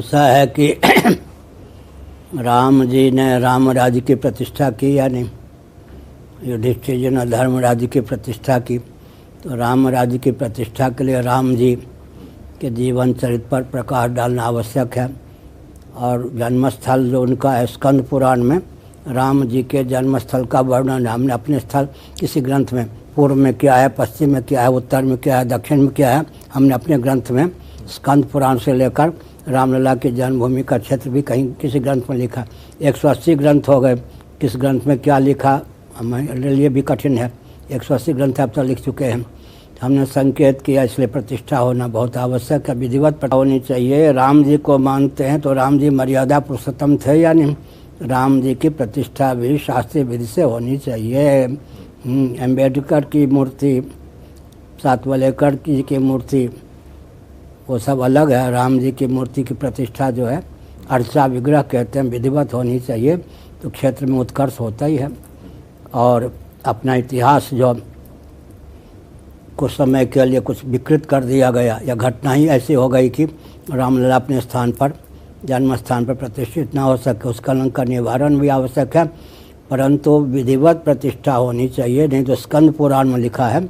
ऐसा है कि राम जी ने राम राज्य की प्रतिष्ठा की या नहीं। युधिष्ठिर जी ने धर्म राज्य की प्रतिष्ठा की। तो राम राज्य की प्रतिष्ठा के लिए राम जी के जीवन चरित्र पर प्रकाश डालना आवश्यक है। और जन्मस्थल जो उनका है, स्कंद पुराण में राम जी के जन्मस्थल का वर्णन हमने अपने स्थल किसी ग्रंथ में, पूर्व में क्या है, पश्चिम में क्या है, उत्तर में क्या है, दक्षिण में क्या है, हमने अपने ग्रंथ में स्कंद पुराण से लेकर रामलला की जन्मभूमि का क्षेत्र भी कहीं किसी ग्रंथ में लिखा। 180 ग्रंथ हो गए, किस ग्रंथ में क्या लिखा हमारे लिए भी कठिन है। 180 ग्रंथ अब तक लिख चुके हैं। हमने संकेत किया, इसलिए प्रतिष्ठा होना बहुत आवश्यक है, विधिवत होनी चाहिए। राम जी को मानते हैं तो राम जी मर्यादा पुरुषोत्तम थे या नहीं। राम जी की प्रतिष्ठा भी शास्त्रीय विधि से होनी चाहिए। अम्बेडकर की मूर्ति, सातवलेकर जी की मूर्ति, वो सब अलग है। राम जी की मूर्ति की प्रतिष्ठा जो है अर्चा विग्रह कहते हैं, विधिवत होनी चाहिए, तो क्षेत्र में उत्कर्ष होता ही है। और अपना इतिहास जो कुछ समय के लिए कुछ विकृत कर दिया गया, या घटना ही ऐसी हो गई कि रामलला अपने स्थान पर, जन्म स्थान पर प्रतिष्ठित ना हो सके, उस कलंक का निवारण भी आवश्यक है, परंतु विधिवत प्रतिष्ठा होनी चाहिए। नहीं तो स्कंद पुराण में लिखा है,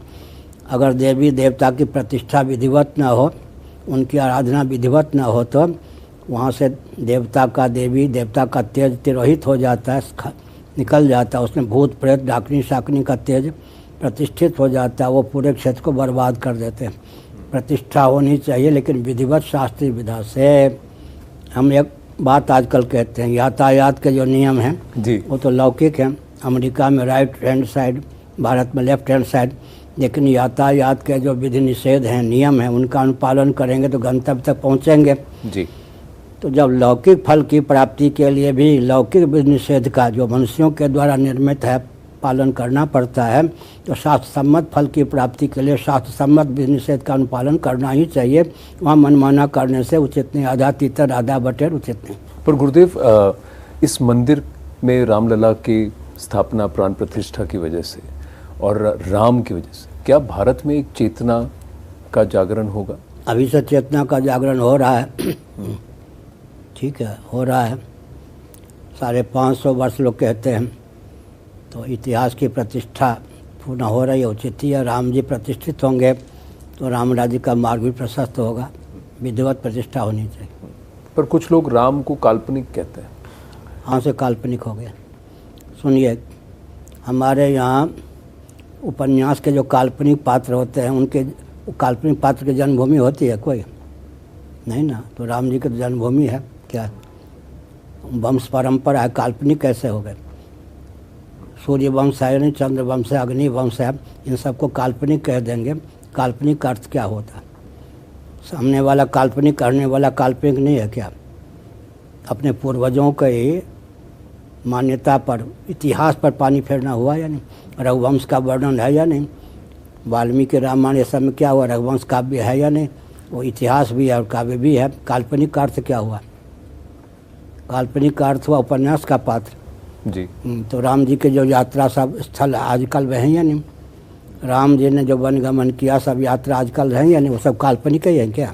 अगर देवी देवता की प्रतिष्ठा विधिवत न हो, उनकी आराधना विधिवत न हो, तो वहाँ से देवता का, देवी देवता का तेज तिरोहित हो जाता है, निकल जाता है, उसमें भूत प्रेत डाकनी शाकनी का तेज प्रतिष्ठित हो जाता है, वो पूरे क्षेत्र को बर्बाद कर देते हैं। प्रतिष्ठा होनी चाहिए, लेकिन विधिवत शास्त्रीय विधा से। हम एक बात आजकल कहते हैं, यातायात के जो नियम हैं जी, वो तो लौकिक हैं। अमेरिका में राइट हैंड साइड, भारत में लेफ्ट हैंड साइड, लेकिन यातायात के जो विधि निषेध हैं, नियम हैं, उनका अनुपालन करेंगे तो गंतव्य तक पहुँचेंगे जी। तो जब लौकिक फल की प्राप्ति के लिए भी लौकिक विधि निषेध का जो मनुष्यों के द्वारा निर्मित है पालन करना पड़ता है, तो शास्त्र सम्मत फल की प्राप्ति के लिए शास्त्र सम्मत विधि निषेध का अनुपालन करना ही चाहिए। वहाँ मनमाना करने से उचित नहीं, आधा तीतर आधा बटेर उचित नहीं। पर गुरुदेव, इस मंदिर में रामलला की स्थापना, प्राण प्रतिष्ठा की वजह से और राम की वजह से क्या भारत में एक चेतना का जागरण होगा? अभी से चेतना का जागरण हो रहा है। ठीक है, हो रहा है। 550 वर्ष लोग कहते हैं, तो इतिहास की प्रतिष्ठा पूर्ण हो रही है, उचित ही है। राम जी प्रतिष्ठित होंगे तो राम राज्य का मार्ग भी प्रशस्त होगा। विधिवत प्रतिष्ठा होनी चाहिए। पर कुछ लोग राम को काल्पनिक कहते हैं। हाँ, से काल्पनिक हो गया। सुनिए, हमारे यहाँ उपन्यास के जो काल्पनिक पात्र होते हैं, उनके काल्पनिक पात्र की जन्मभूमि होती है कोई नहीं ना। तो राम जी की तो जन्मभूमि है क्या, वंश परंपरा है, काल्पनिक कैसे हो गए? सूर्य वंश है नहीं, चंद्र वंश है, अग्नि वंश है, इन सबको काल्पनिक कह देंगे। काल्पनिक का अर्थ क्या होता है? सामने वाला काल्पनिक करने वाला काल्पनिक नहीं है क्या? अपने पूर्वजों के मान्यता पर, इतिहास पर पानी फेरना हुआ या नहीं? रघुवंश का वर्णन है या नहीं? वाल्मीकि रामायण ये सब में क्या हुआ? रघुवंश काव्य है या नहीं? वो इतिहास भी है और काव्य भी है। काल्पनिक का अर्थ क्या हुआ? काल्पनिक का अर्थ हुआ उपन्यास का पात्र जी। तो राम जी के जो यात्रा सब स्थल आजकल वह हैं या नहीं? राम जी ने जो वनगमन किया सब यात्रा आजकल हैं या नहीं? वो सब काल्पनिक ही है क्या?